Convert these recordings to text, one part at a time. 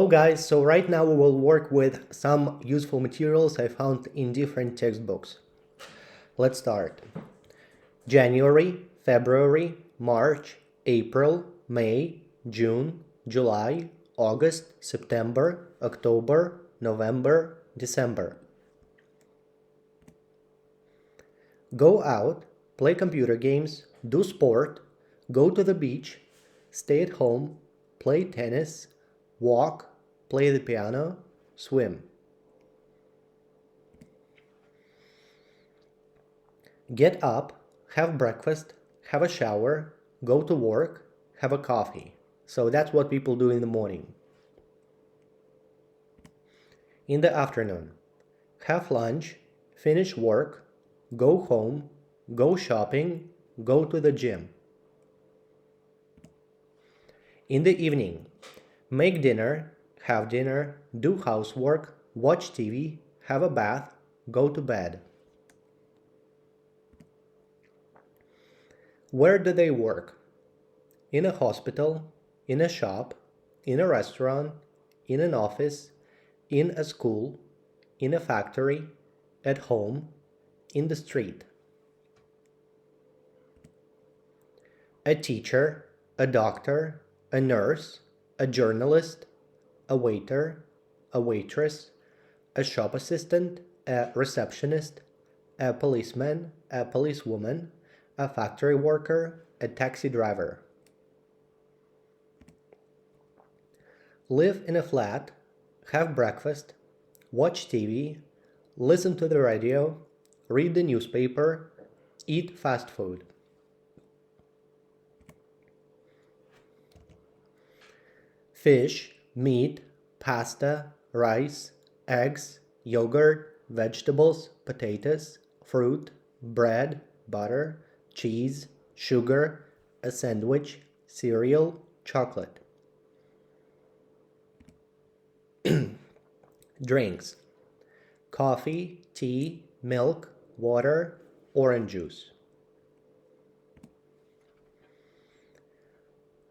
Hello guys, so right now we will work with some useful materials I found in different textbooks. Let's start. January, February, March, April, May, June, July, August, September, October, November, December. Go out, play computer games, do sport, go to the beach, stay at home, play tennis, walk, play the piano, swim. Get up, have breakfast, have a shower, go to work, have a coffee. So that's what people do in the morning. In the afternoon, have lunch, finish work, go home, go shopping, go to the gym. In the evening, make dinner, have dinner, do housework, watch TV, have a bath, go to bed. Where do they work? In a hospital, in a shop, in a restaurant, in an office, in a school, in a factory, at home, in the street. A teacher, a doctor, a nurse, a journalist, a waiter, a waitress, a shop assistant, a receptionist, a policeman, a policewoman, a factory worker, a taxi driver. Live in a flat, have breakfast, watch TV, listen to the radio, read the newspaper, eat fast food. Fish, meat, pasta, rice, eggs, yogurt, vegetables, potatoes, fruit, bread, butter, cheese, sugar, a sandwich, cereal, chocolate. Drinks: coffee, tea, milk, water, orange juice.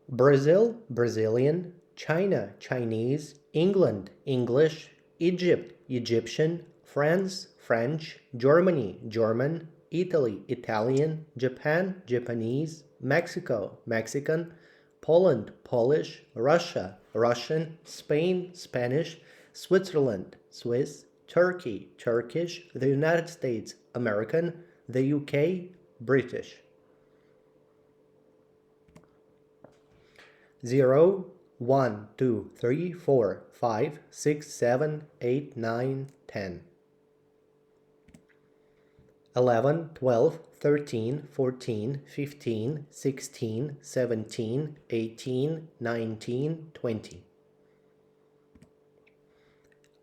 Brazil, Brazilian, China, Chinese, England, English, Egypt, Egyptian, France, French, Germany, German, Italy, Italian, Japan, Japanese, Mexico, Mexican, Poland, Polish, Russia, Russian, Spain, Spanish, Switzerland, Swiss, Turkey, Turkish, the United States, American, the UK, British. 0, 1, 2, 3, 4, 5, 6, 7, 8, 9, 10. 11, 12, 13, 14, 15, 16, 17, 18, 19, 20.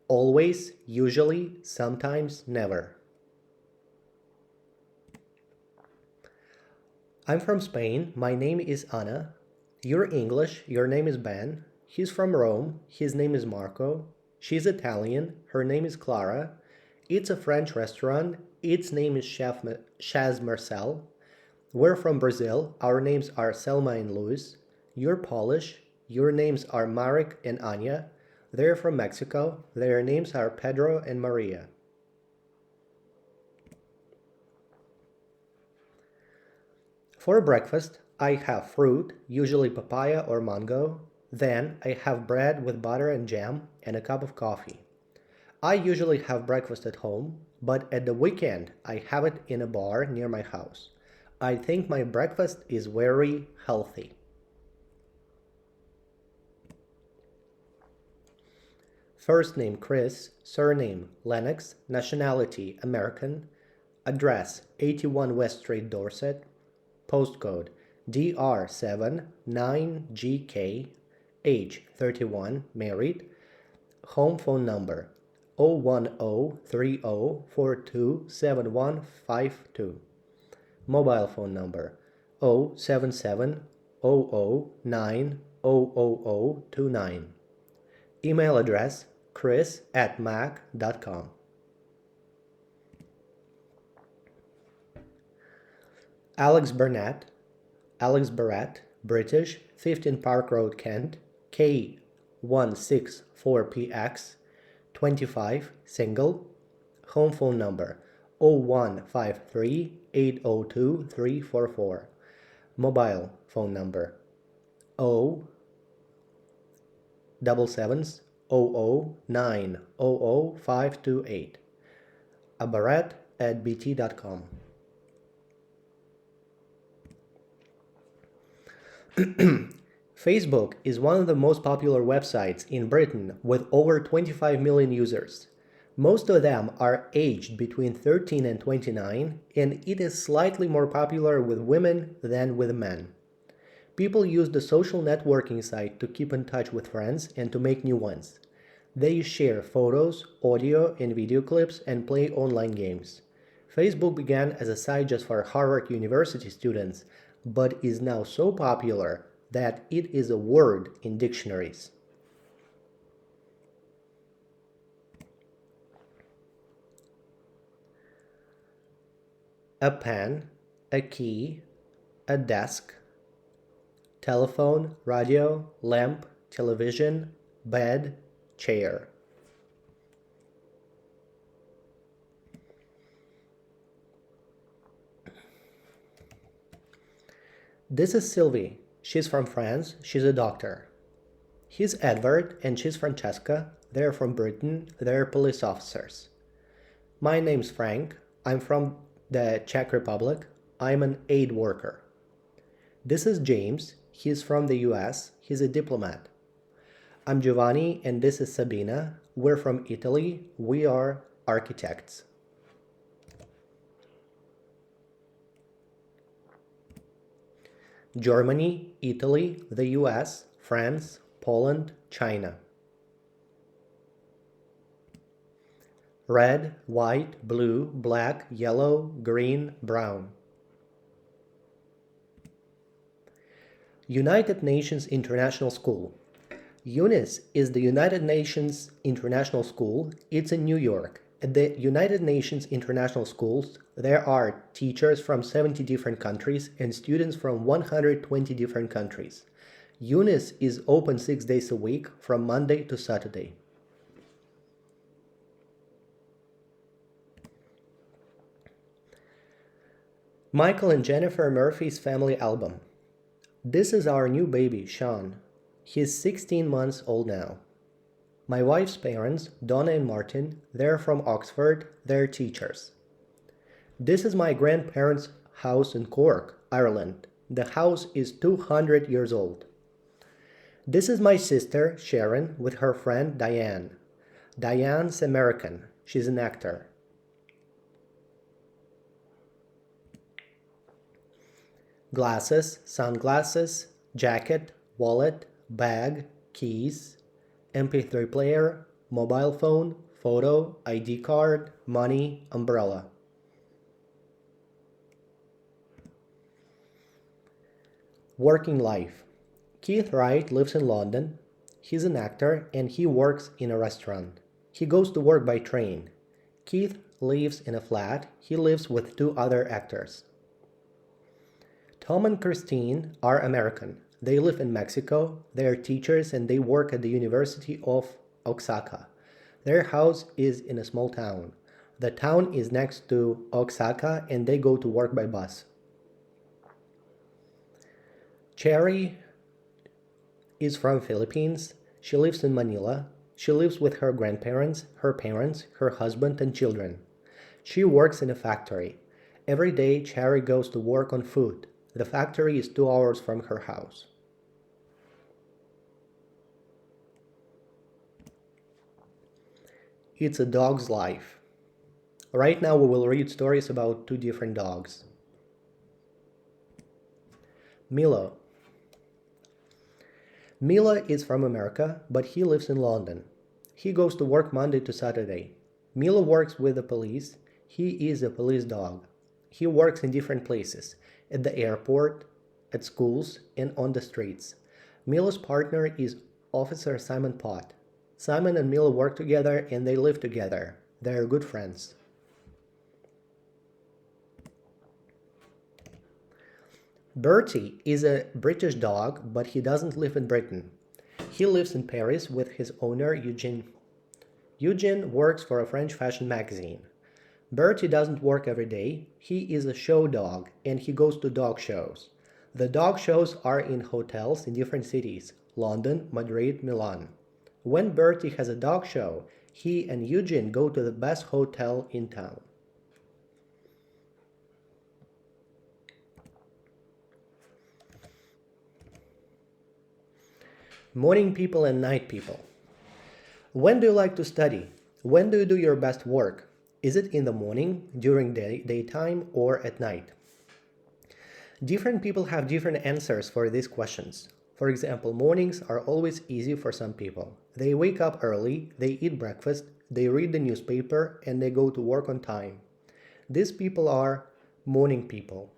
Always, usually, sometimes, never. I'm from Spain. My name is Anna. You're English. Your name is Ben. He's from Rome. His name is Marco. She's Italian. Her name is Clara. It's a French restaurant. Its name is Chaz Marcel. We're from Brazil. Our names are Selma and Luis. You're Polish. Your names are Marek and Anya. They're from Mexico. Their names are Pedro and Maria. For breakfast, I have fruit, usually papaya or mango. Then I have bread with butter and jam and a cup of coffee. I usually have breakfast at home, but at the weekend I have it in a bar near my house. I think my breakfast is very healthy. First name Chris, surname Lennox, nationality American, address 81 West Street, Dorset, postcode DR7 9GK, age 31, married, home phone number 01030427152, mobile phone number 07700900029, email address chris@mac.com. Alex Barrett, British, 15 Park Road, Kent, K 164PX 25 single. Home phone number 0153 802 344. Mobile phone number 077 009 00528. abarat@bt.com. Facebook is one of the most popular websites in Britain with over 25 million users. Most of them are aged between 13 and 29, and it is slightly more popular with women than with men. People use the social networking site to keep in touch with friends and to make new ones. They share photos, audio, and video clips and play online games. Facebook began as a site just for Harvard University students, but is now so popular that it is a word in dictionaries. A pen, a key, a desk, telephone, radio, lamp, television, bed, chair. This is Sylvie. She's from France. She's a doctor. He's Edward and she's Francesca. They're from Britain. They're police officers. My name's Frank. I'm from the Czech Republic. I'm an aid worker. This is James. He's from the US. He's a diplomat. I'm Giovanni and this is Sabina. We're from Italy. We are architects. Germany, Italy, the US, France, Poland, China. Red, white, blue, black, yellow, green, brown. United Nations International School. UNIS is the United Nations International School. It's in New York. At the United Nations International Schools, there are teachers from 70 different countries and students from 120 different countries. UNIS is open 6 days a week from Monday to Saturday. Michael and Jennifer Murphy's family album. This is our new baby, Sean. He's 16 months old now. My wife's parents, Donna and Martin, they're from Oxford, they're teachers. This is my grandparents' house in Cork, Ireland. The house is 200 years old. This is my sister, Sharon, with her friend, Diane. Diane's American. She's an actor. Glasses, sunglasses, jacket, wallet, bag, keys, MP3 player, mobile phone, photo, ID card, money, umbrella. Working life. Keith Wright lives in London. He's an actor and he works in a restaurant. He goes to work by train. Keith lives in a flat. He lives with 2 other actors. Tom and Christine are American. They live in Mexico. They are teachers and they work at the University of Oaxaca. Their house is in a small town. The town is next to Oaxaca and they go to work by bus. Cherry is from Philippines. She lives in Manila. She lives with her grandparents, her parents, her husband, and children. She works in a factory. Every day, Cherry goes to work on food. The factory is 2 hours from her house. It's a dog's life. Right now we will read stories about 2 different dogs. Milo. Milo is from America, but he lives in London. He goes to work Monday to Saturday. Milo works with the police. He is a police dog. He works in different places, at the airport, at schools, and on the streets. Milo's partner is Officer Simon Pott. Simon and Milo work together and they live together. They are good friends. Bertie is a British dog, but he doesn't live in Britain. He lives in Paris with his owner, Eugene. Eugene works for a French fashion magazine. Bertie doesn't work every day. He is a show dog and he goes to dog shows. The dog shows are in hotels in different cities: London, Madrid, Milan. When Bertie has a dog show, he and Eugene go to the best hotel in town. Morning people and night people. When do you like to study? When do you do your best work? Is it in the morning, during daytime, or at night? Different people have different answers for these questions. For example, mornings are always easy for some people. They wake up early, they eat breakfast, they read the newspaper, and they go to work on time. These people are morning people.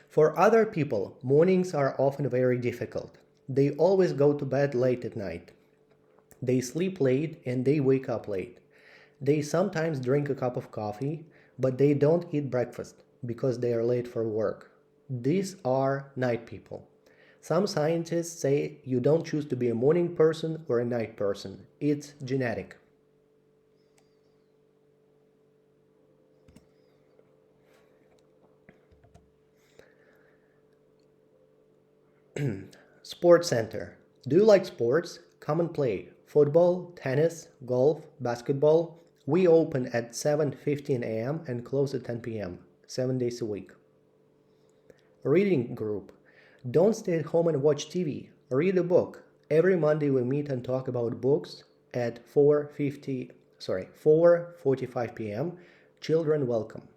For other people, mornings are often very difficult. They always go to bed late at night. They sleep late and they wake up late. They sometimes drink a cup of coffee, but they don't eat breakfast because they are late for work. These are night people. Some scientists say you don't choose to be a morning person or a night person. It's genetic. Sports Center. Do you like sports? Come and play. Football, tennis, golf, basketball. We open at 7:15 a.m. and close at 10 p.m., 7 days a week. Reading group. Don't stay at home and watch TV. Read a book. Every Monday we meet and talk about books at 4:45 p.m. Children welcome.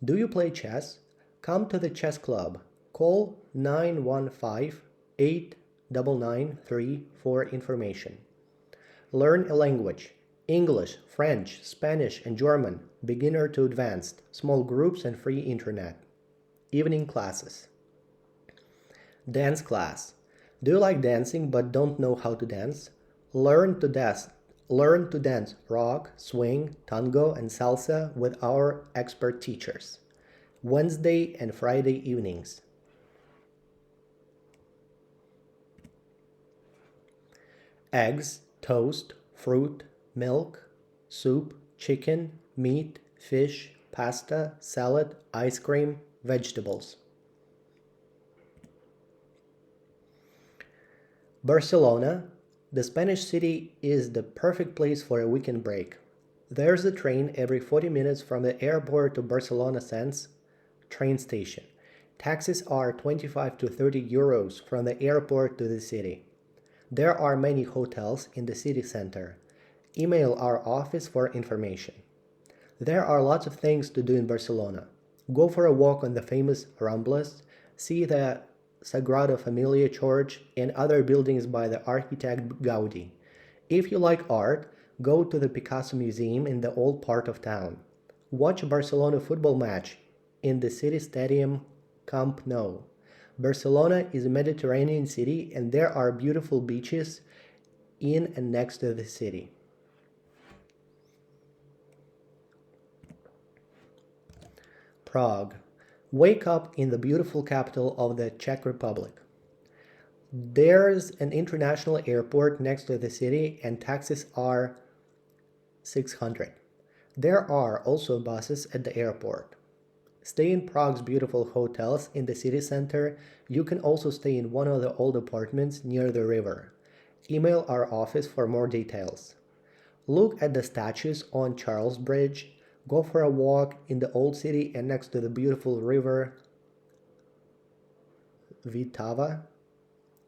Do you play chess? Come to the chess club. Call 915-899-3 for information. Learn a language. English, French, Spanish, and German, beginner to advanced, small groups and free internet. Evening classes. Dance class. Do you like dancing but don't know how to dance? Learn to dance. Learn to dance rock, swing, tango, and salsa with our expert teachers. Wednesday and Friday evenings. Eggs, toast, fruit, milk, soup, chicken, meat, fish, pasta, salad, ice cream, vegetables. Barcelona, the Spanish city, is the perfect place for a weekend break. There's a train every 40 minutes from the airport to Barcelona Sands train station. Taxes are 25 to 30 euros from the airport to the city. There are many hotels in the city center. Email our office for information. There are lots of things to do in Barcelona. Go for a walk on the famous Ramblas, see the Sagrada Familia Church and other buildings by the architect Gaudi. If you like art, go to the Picasso Museum in the old part of town. Watch a Barcelona football match in the city stadium Camp Nou. Barcelona is a Mediterranean city and there are beautiful beaches in and next to the city. Prague. Wake up in the beautiful capital of the Czech Republic. There's an international airport next to the city and taxes are 600. There are also buses at the airport. Stay in Prague's beautiful hotels in the city center. You can also stay in one of the old apartments near the river. Email our office for more details. Look at the statues on Charles Bridge. Go for a walk in the old city and next to the beautiful river Vitava.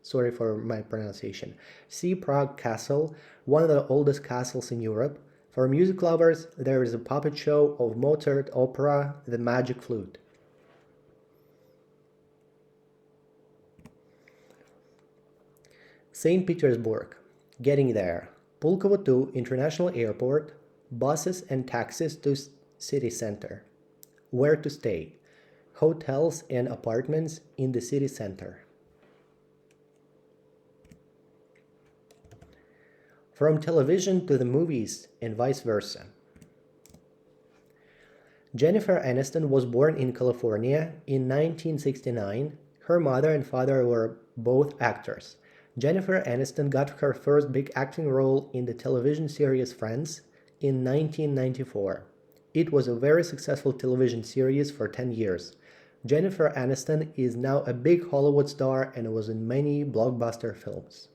Sorry for my pronunciation. See Prague Castle, one of the oldest castles in Europe. For music lovers, there is a puppet show of Mozart opera, The Magic Flute. St. Petersburg. Getting there. Pulkovo 2 International Airport, buses and taxis to city center. Where to stay? Hotels and apartments in the city center. From television to the movies and vice versa. Jennifer Aniston was born in California in 1969. Her mother and father were both actors. Jennifer Aniston got her first big acting role in the television series Friends in 1994. It was a very successful television series for 10 years. Jennifer Aniston is now a big Hollywood star and was in many blockbuster films.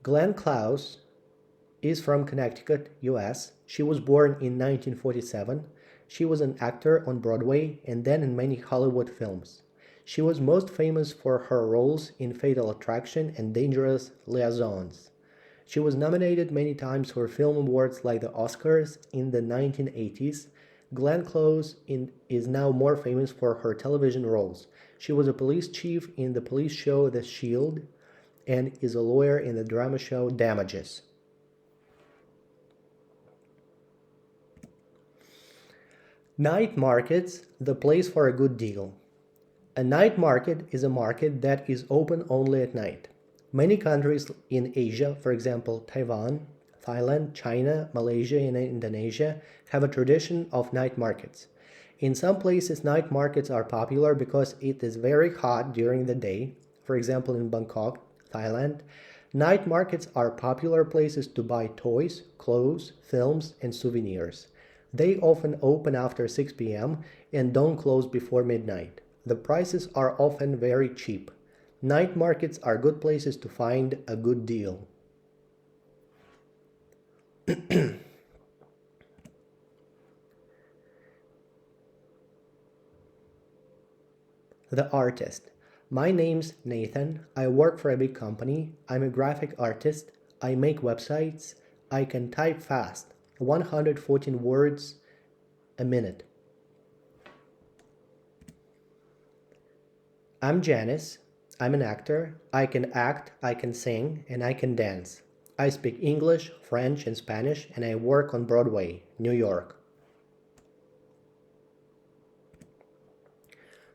Glenn Close is from Connecticut, US. She was born in 1947. She was an actor on Broadway and then in many Hollywood films. She was most famous for her roles in Fatal Attraction and Dangerous Liaisons. She was nominated many times for film awards like the Oscars in the 1980s. Glenn Close is now more famous for her television roles. She was a police chief in the police show The Shield and is a lawyer in the drama show Damages. Night markets, the place for a good deal. A night market is a market that is open only at night. Many countries in Asia, for example Taiwan, Thailand, China, Malaysia, and Indonesia, have a tradition of night markets. In some places, night markets are popular because it is very hot during the day. For example, in Bangkok, Thailand, night markets are popular places to buy toys, clothes, films, and souvenirs. They often open after 6 p.m. and don't close before midnight. The prices are often very cheap. Night markets are good places to find a good deal. The artist. My name's Nathan. I work for a big company. I'm a graphic artist. I make websites. I can type fast. 114 words a minute. I'm Janice. I'm an actor. I can act, I can sing, and I can dance. I speak English, French, and Spanish, and I work on Broadway, New York.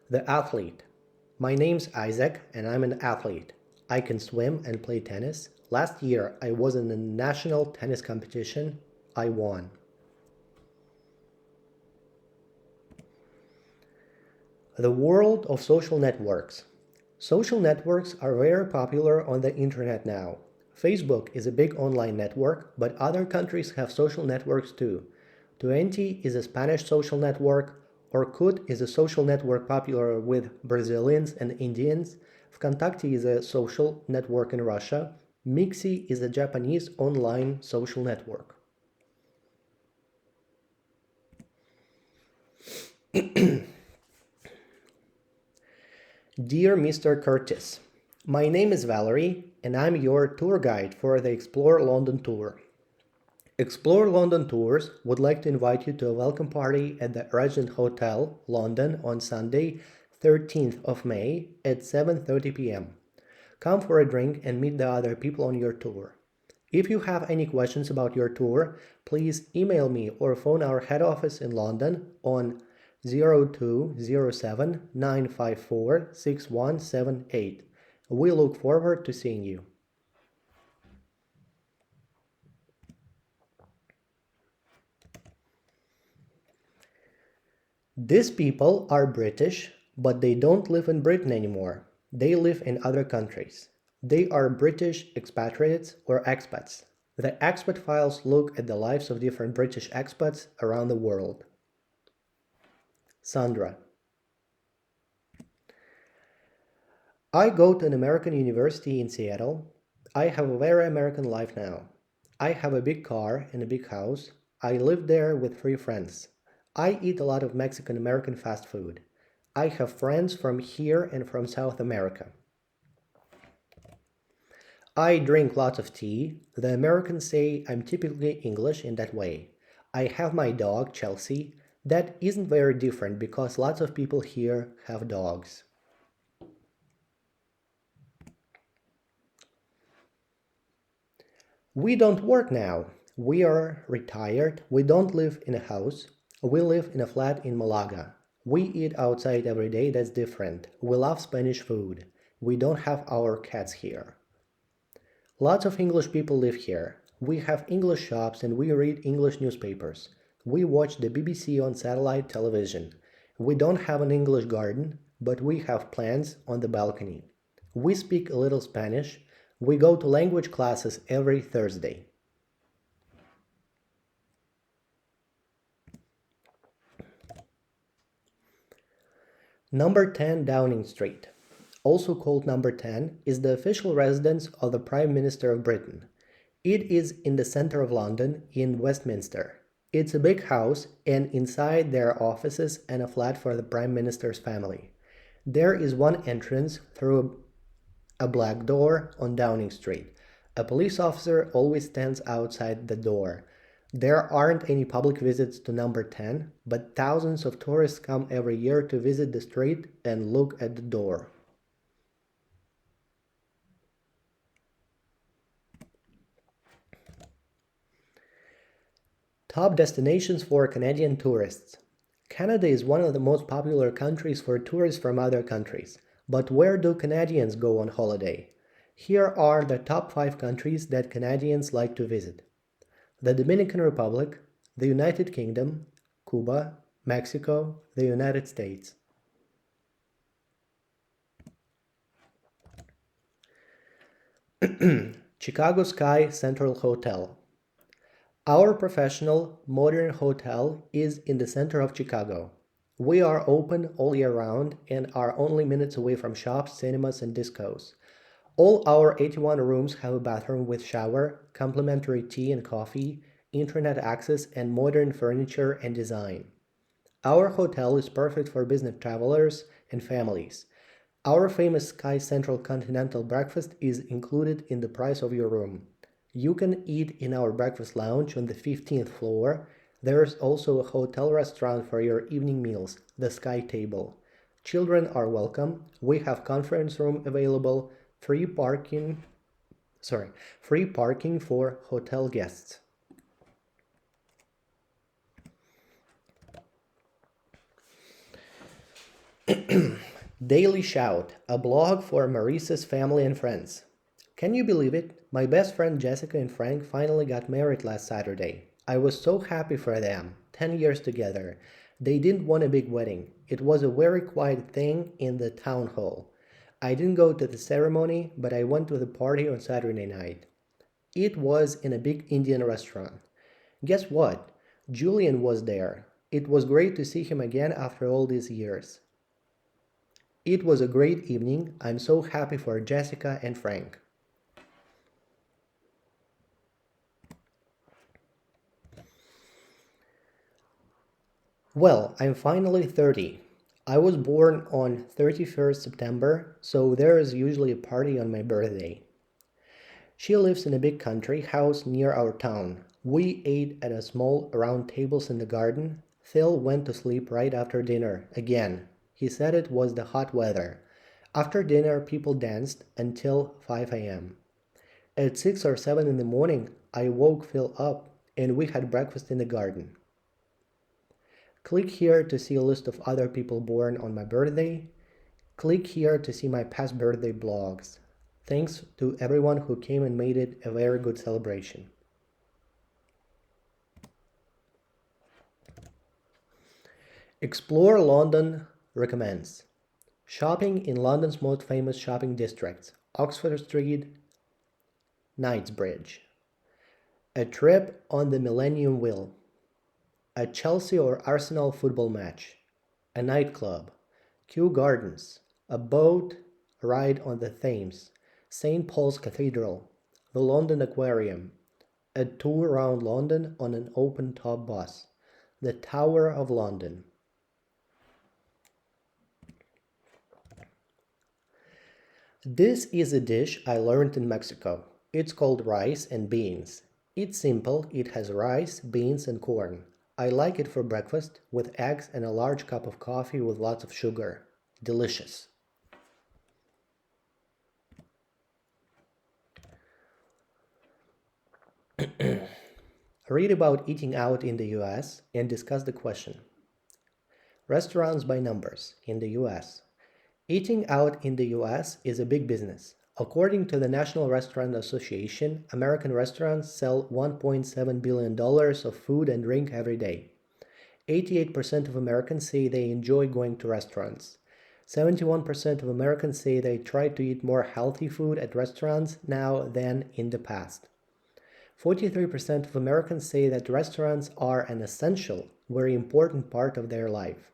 The athlete. My name's Isaac, and I'm an athlete. I can swim and play tennis. Last year, I was in a national tennis competition. I won. The world of social networks. Social networks are very popular on the internet now. Facebook is a big online network, but other countries have social networks too. Twenty is a Spanish social network. Orkut is a social network popular with Brazilians and Indians. Vkontakte is a social network in Russia. Mixi is a Japanese online social network. Dear Mr. Curtis, my name is Valerie and I'm your tour guide for the Explore London tour. Explore London Tours would like to invite you to a welcome party at the Regent Hotel, London on Sunday, 13th of May at 7:30 p.m. Come for a drink and meet the other people on your tour. If you have any questions about your tour, please email me or phone our head office in London on 0207 954 6178. We look forward to seeing you. These people are British, but they don't live in Britain anymore. They live in other countries. They are British expatriates or expats. The expat files look at the lives of different British expats around the world. Sandra. I go to an American university in Seattle. I have a very American life now. I have a big car and a big house. I live there with 3 friends. I eat a lot of Mexican American fast food. I have friends from here and from South America. I drink lots of tea. The Americans say I'm typically English in that way. I have my dog, Chelsea. That isn't very different because lots of people here have dogs. We don't work now. We are retired. We don't live in a house. We live in a flat in Malaga. We eat outside every day, that's different. We love Spanish food. We don't have our cats here. Lots of English people live here. We have English shops and we read English newspapers. We watch the BBC on satellite television. We don't have an English garden, but we have plants on the balcony. We speak a little Spanish. We go to language classes every Thursday. Number 10 Downing Street, also called Number 10, is the official residence of the Prime Minister of Britain. It is in the center of London, in Westminster. It's a big house, and inside there are offices and a flat for the Prime Minister's family. There is one entrance through a black door on Downing Street. A police officer always stands outside the door. There aren't any public visits to Number 10, but thousands of tourists come every year to visit the street and look at the door. Top destinations for Canadian tourists. Canada is one of the most popular countries for tourists from other countries. But where do Canadians go on holiday? Here are the top 5 countries that Canadians like to visit: the Dominican Republic, the United Kingdom, Cuba, Mexico, the United States. Chicago Sky Central Hotel. Our professional, modern hotel is in the center of Chicago. We are open all year round and are only minutes away from shops, cinemas, and discos. All our 81 rooms have a bathroom with shower, complimentary tea and coffee, internet access, and modern furniture and design. Our hotel is perfect for business travelers and families. Our famous Sky Central Continental breakfast is included in the price of your room. You can eat in our breakfast lounge on the 15th floor. There's also a hotel restaurant for your evening meals, the Sky Table. Children are welcome. We have conference room available, free parking for hotel guests. Daily Shout, a blog for Maurice's family and friends. Can you believe it? My best friend Jessica and Frank finally got married last Saturday. I was so happy for them. 10 years together. They didn't want a big wedding. It was a very quiet thing in the town hall. I didn't go to the ceremony, but I went to the party on Saturday night. It was in a big Indian restaurant. Guess what? Julian was there. It was great to see him again after all these years. It was a great evening. I'm so happy for Jessica and Frank. Well, I'm finally 30. I was born on 31st September, so there is usually a party on my birthday. She lives in a big country house near our town. We ate at a small round tables in the garden. Phil went to sleep right after dinner, again. He said it was the hot weather. After dinner, people danced until 5 a.m. At 6 or 7 in the morning, I woke Phil up and we had breakfast in the garden. Click here to see a list of other people born on my birthday. Click here to see my past birthday blogs. Thanks to everyone who came and made it a very good celebration. Explore London recommends. Shopping in London's most famous shopping districts: Oxford Street, Knightsbridge. A trip on the Millennium Wheel. A Chelsea or Arsenal football match. A nightclub. Kew Gardens. A boat ride on the Thames. St. Paul's Cathedral. The London Aquarium. A tour around London on an open-top bus. The Tower of London. This is a dish I learned in Mexico. It's called rice and beans. It's simple. It has rice, beans, and corn. I like it for breakfast with eggs and a large cup of coffee with lots of sugar. Delicious. Read about eating out in the US and discuss the question. Restaurants by numbers in the US. Eating out in the US is a big business. According to the National Restaurant Association, American restaurants sell $1.7 billion of food and drink every day. 88% of Americans say they enjoy going to restaurants. 71% of Americans say they try to eat more healthy food at restaurants now than in the past. 43% of Americans say that restaurants are an essential, very important part of their life.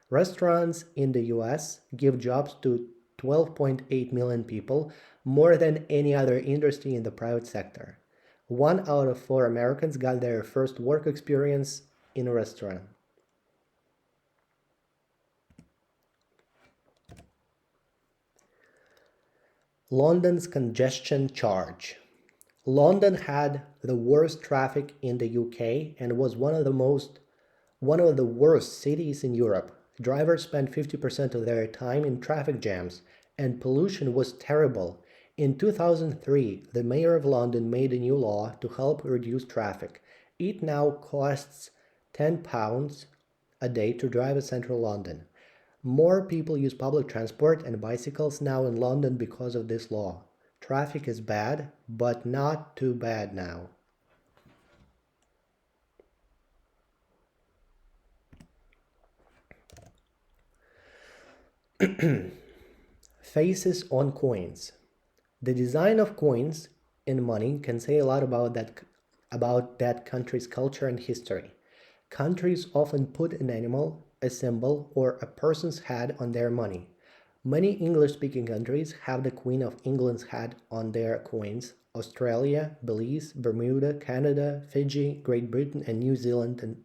Restaurants in the US give jobs to 12.8 million people, more than any other industry in the private sector. 1 out of 4 Americans got their first work experience in a restaurant. London's congestion charge. London had the worst traffic in the UK and was one of the worst cities in Europe. Drivers spent 50% of their time in traffic jams, and pollution was terrible. In 2003, the mayor of London made a new law to help reduce traffic. It now costs £10 a day to drive in central London. More people use public transport and bicycles now in London because of this law. Traffic is bad, but not too bad now. Faces on coins. The design of coins in money can say a lot about that country's culture and history. Countries often put an animal, a symbol, or a person's head on their money. Many English-speaking countries have the Queen of England's head on their coins. Australia, Belize, Bermuda, Canada, Fiji, Great Britain, and New Zealand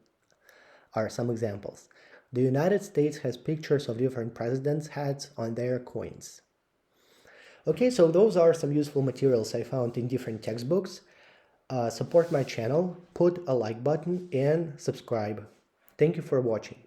are some examples. The United States has pictures of different presidents' heads on their coins. Okay, so those are some useful materials I found in different textbooks. Support my channel, put a like button, and subscribe. Thank you for watching.